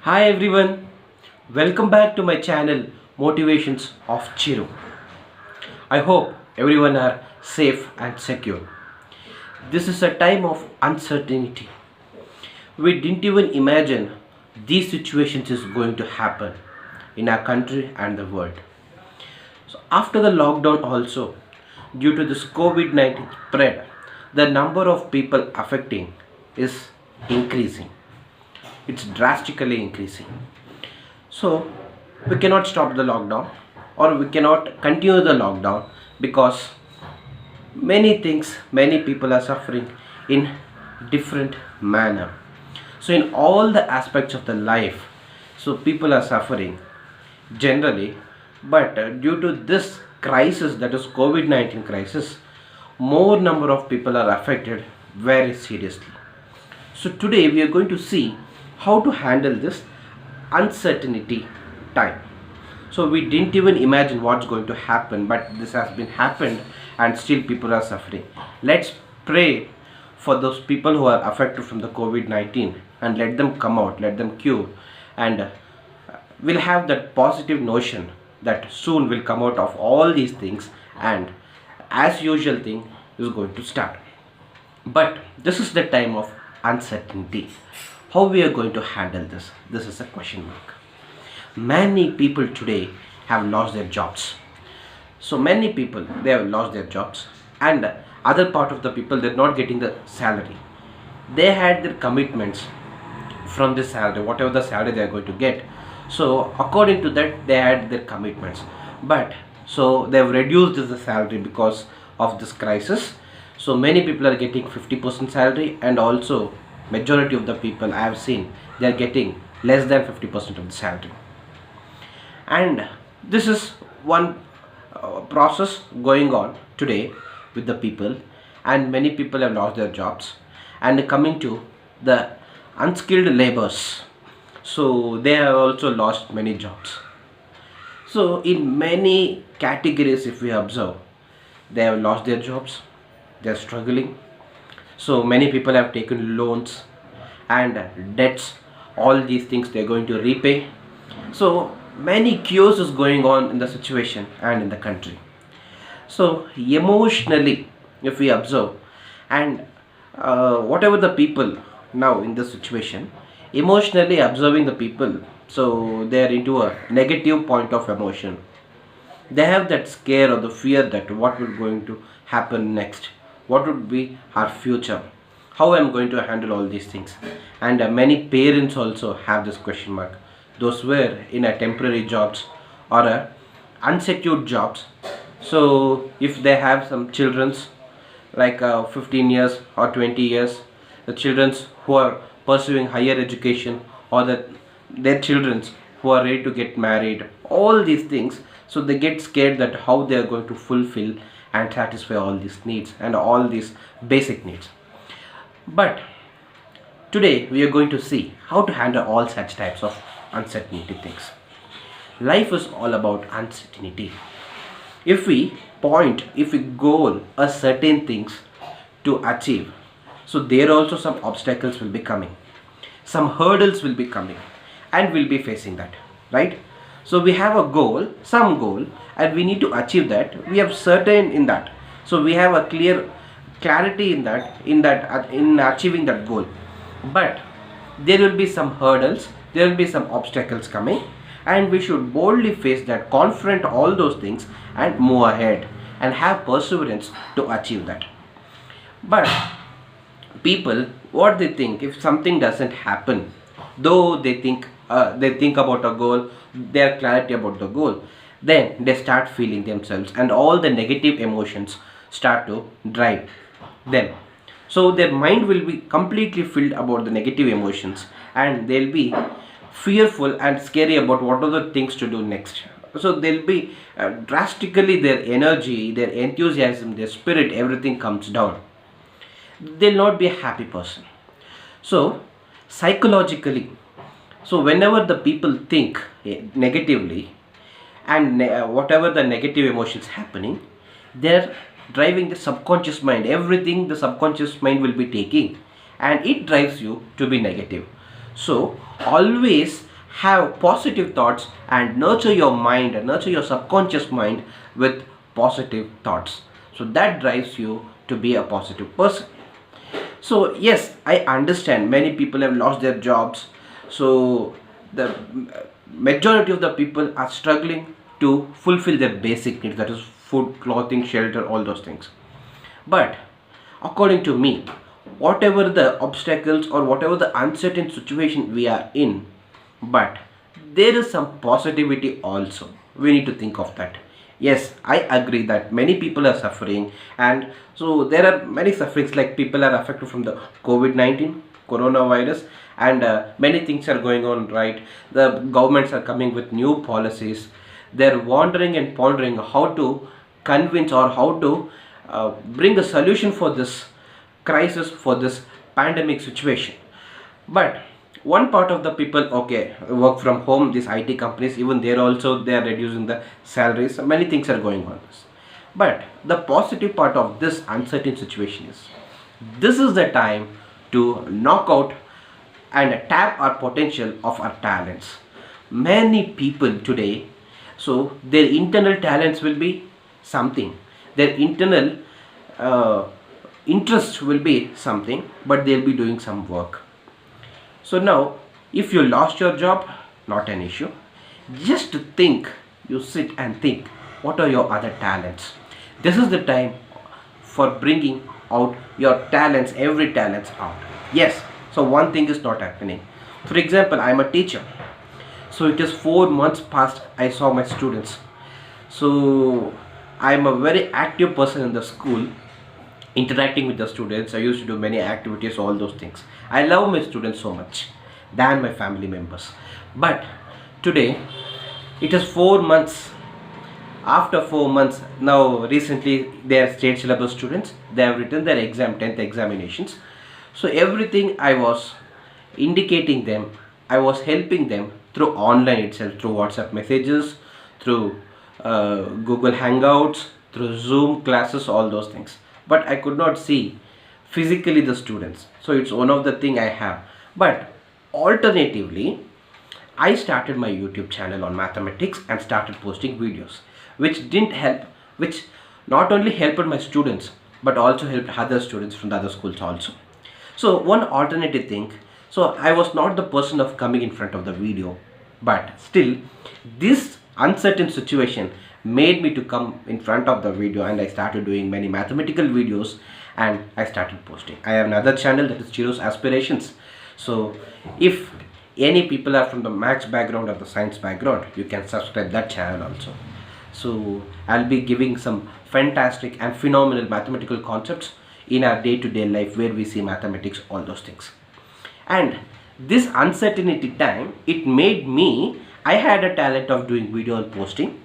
Hi everyone, welcome back to my channel Motivations of Chiru. I hope everyone are safe and secure. This is a time of uncertainty. We didn't even imagine these situations is going to happen in our country and the world. So after the lockdown also, due to this COVID-19 spread, the number of people affecting is increasing. It's drastically increasing. So we cannot stop the lockdown or we cannot continue the lockdown because many things, many people are suffering in different manner. So in all the aspects of the life, so people are suffering generally, but due to this crisis, that is COVID-19 crisis, more number of people are affected very seriously. So today we are going to see how to handle this uncertainty time. So we didn't even imagine what's going to happen, but this has been happened and still people are suffering. Let's pray for those people who are affected from the COVID-19 and let them come out, let them cure, and we'll have that positive notion that soon will come out of all these things, and as usual thing is going to start. But this is the time of uncertainty. How we are going to handle this? This is a question mark. Many people today have lost their jobs. So many people they have lost their jobs, and other part of the people they're not getting the salary. They had their commitments from the salary, whatever the salary they are going to get. So according to that, they had their commitments. But so they've reduced the salary because of this crisis. So many people are getting 50% salary, and also majority of the people I have seen they are getting less than 50% of the salary. And this is one process going on today with the people, and many people have lost their jobs. And coming to the unskilled labors, so they have also lost many jobs. So in many categories, if we observe, they have lost their jobs, they are struggling. So many people have taken loans and debts, all these things they are going to repay. So many chaos is going on in the situation and in the country. So emotionally, if we observe, and whatever the people now in this situation, emotionally observing the people, so they are into a negative point of emotion. They have that scare or the fear that what will going to happen next, what would be our future, how I'm going to handle all these things. And many parents also have this question mark, those were in a temporary jobs or a unsecured jobs. So if they have some children's like 15 years or 20 years, the children's who are pursuing higher education, or that their children's who are ready to get married, all these things, so they get scared that how they are going to fulfill and satisfy all these needs and all these basic needs. But today we are going to see how to handle all such types of uncertainty things. Life is all about uncertainty. If we if we goal a certain things to achieve, so there also some obstacles will be coming, some hurdles will be coming, and we'll be facing that, right? So we have a goal, some goal, and we need to achieve that. We have certain in that, so we have a clear clarity in in achieving that goal. But there will be some hurdles, there will be some obstacles coming, and we should boldly face that, confront all those things, and move ahead and have perseverance to achieve that. But people, what they think if something doesn't happen, though they think about a goal, their clarity about the goal, then they start feeling themselves, and all the negative emotions start to drive them. So their mind will be completely filled about the negative emotions, and they'll be fearful and scary about what are the things to do next. So they'll be drastically, their energy, their enthusiasm, their spirit, everything comes down. They'll not be a happy person. So psychologically, so whenever the people think negatively, and whatever the negative emotions happening, they're driving the subconscious mind, everything the subconscious mind will be taking, and it drives you to be negative. So always have positive thoughts and nurture your mind and nurture your subconscious mind with positive thoughts. So that drives you to be a positive person. So yes, I understand many people have lost their jobs. So the majority of the people are struggling to fulfill their basic needs, that is food, clothing, shelter, all those things. But according to me, whatever the obstacles or whatever the uncertain situation we are in, but there is some positivity also. We need to think of that. Yes, I agree that many people are suffering, and so there are many sufferings, like people are affected from the COVID-19 coronavirus, and many things are going on, right? The governments are coming with new policies. They're wondering and pondering how to convince or how to bring a solution for this crisis, for this pandemic situation. But one part of the people, okay, work from home, these IT companies, even they're also, they are reducing the salaries. Many things are going on this. But the positive part of this uncertain situation is, this is the time to knock out and tap our potential of our talents. Many people today, so their internal talents will be something, their internal uh, interest will be something, but they'll be doing some work. So now, if you lost your job, not an issue. Just think, you sit and think, what are your other talents? This is the time for bringing out your talents, every talents out. Yes, so one thing is not happening. For example, I'm a teacher. So it is 4 months past I saw my students. So I'm a very active person in the school, interacting with the students. I used to do many activities, all those things. I love my students so much than my family members. But today it is 4 months. After 4 months, now recently they are state syllabus students. They have written their exam, 10th examinations. So everything I was indicating them, I was helping them through online itself, through WhatsApp messages, through Google Hangouts, through Zoom classes, all those things. But I could not see physically the students. So it's one of the thing I have. But alternatively, I started my YouTube channel on mathematics and started posting videos, which didn't help, which not only helped my students, but also helped other students from the other schools also. So one alternative thing, so I was not the person of coming in front of the video, but still this uncertain situation made me to come in front of the video, and I started doing many mathematical videos and I started posting. I have another channel, that is Chiro's Aspirations. So if any people are from the maths background or the science background, you can subscribe that channel also. So I'll be giving some fantastic and phenomenal mathematical concepts in our day-to-day life, where we see mathematics, all those things. And this uncertainty time, it made me, I had a talent of doing video and posting.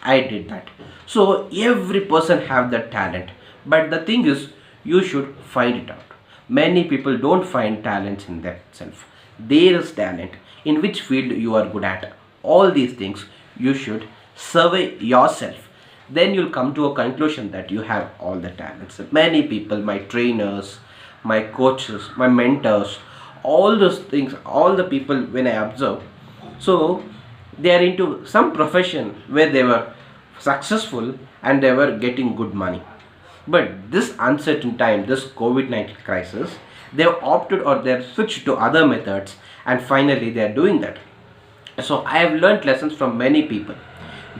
I did that. So every person have that talent, but the thing is, you should find it out. Many people don't find talents in themselves. There is talent in which field you are good at. All these things you should survey yourself. Then you'll come to a conclusion that you have all the talents. Many people, my trainers, my coaches, my mentors, all those things, all the people when I observe, so they are into some profession where they were successful and they were getting good money. But this uncertain time, this COVID-19 crisis, they have opted or they have switched to other methods, and finally they are doing that. So I have learned lessons from many people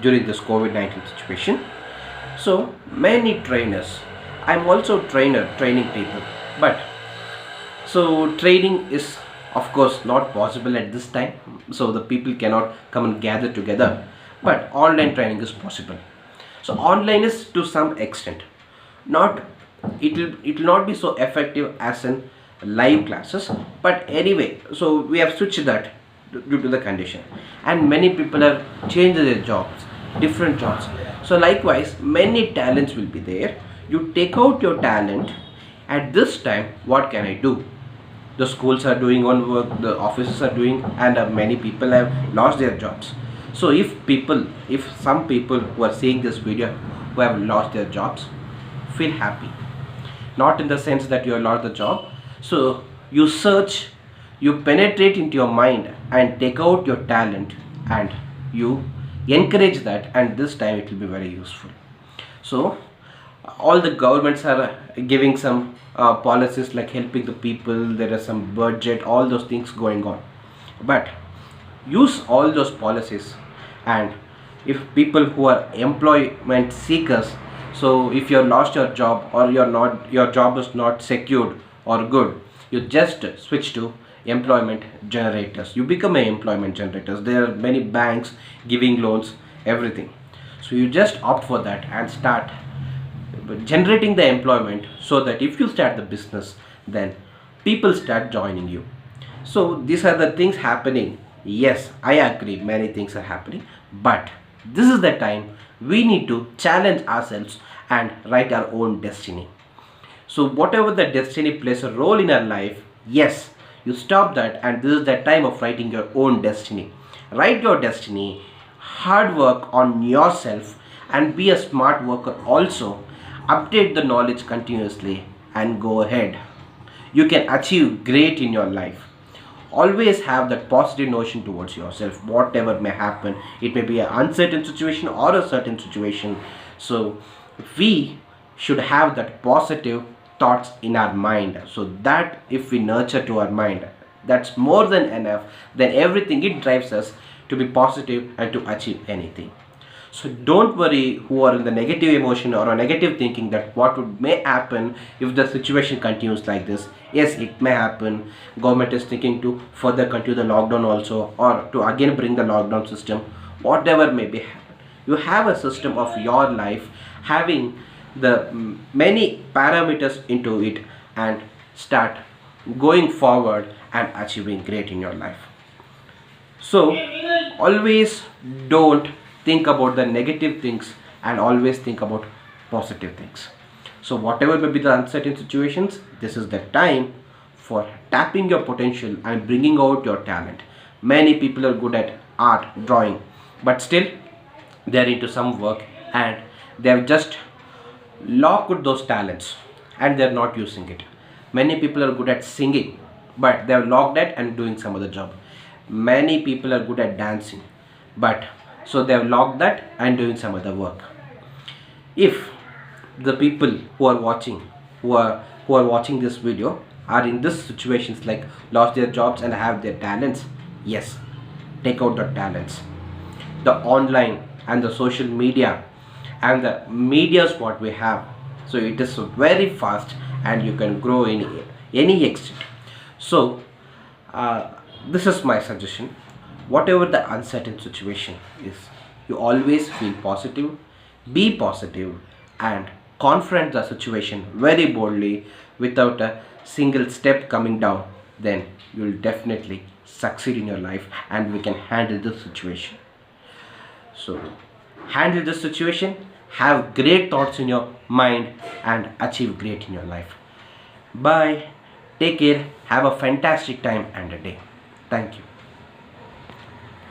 during this COVID-19 situation. So many trainers, I'm also trainer training people, but so training is of course not possible at this time, so the people cannot come and gather together, but online training is possible. So online is to some extent not, it will not be so effective as in live classes, but anyway, so we have switched that due to the condition, and many people have changed their jobs, different jobs. So likewise, many talents will be there. You take out your talent. At this time, what can I do? The schools are doing on work, the offices are doing, and many people have lost their jobs. So if some people who are seeing this video who have lost their jobs, feel happy. Not in the sense that you have lost the job. So you search, You penetrate into your mind and take out your talent, and you encourage that, and this time it will be very useful. So all the governments are giving some policies like helping the people, there is some budget, all those things going on, but use all those policies. And if people who are employment seekers, so if you lost your job, or your job is not secured or good, you just switch to employment generators. You become a employment generators. There are many banks giving loans, everything. So you just opt for that and start generating the employment, so that if you start the business, then people start joining you. So these are the things happening. Yes, I agree, many things are happening, but this is the time we need to challenge ourselves and write our own destiny. So whatever the destiny plays a role in our life, yes, you stop that, and this is the time of writing your own destiny. Write your destiny, hard work on yourself, and be a smart worker also. Update the knowledge continuously and go ahead. You can achieve great in your life. Always have that positive notion towards yourself, whatever may happen. It may be an uncertain situation or a certain situation. So we should have that positive thoughts in our mind, so that if we nurture to our mind, that's more than enough. Then everything, it drives us to be positive and to achieve anything. So don't worry who are in the negative emotion or a negative thinking, that what would may happen if the situation continues like this. Yes, it may happen. Government is thinking to further continue the lockdown also, or to again bring the lockdown system. Whatever may be happen, you have a system of your life having the many parameters into it, and start going forward and achieving great in your life. So always don't think about the negative things, and always think about positive things. So whatever may be the uncertain situations, this is the time for tapping your potential and bringing out your talent. Many people are good at art, drawing, but still they are into some work, and they have just locked those talents and they are not using it. Many people are good at singing, but they are locked at and doing some other job. Many people are good at dancing, but so they have locked that and doing some other work. If the people who are watching, who are watching this video, are in this situations, like lost their jobs and have their talents, yes, take out the talents. The online and the social media and the medias what we have, so it is very fast, and you can grow in any extent. So this is my suggestion. Whatever the uncertain situation is, you always feel positive, be positive, and confront the situation very boldly without a single step coming down. Then you will definitely succeed in your life, and we can handle this situation. So handle this situation, have great thoughts in your mind, and achieve great in your life. Bye, take care, have a fantastic time and a day. Thank you.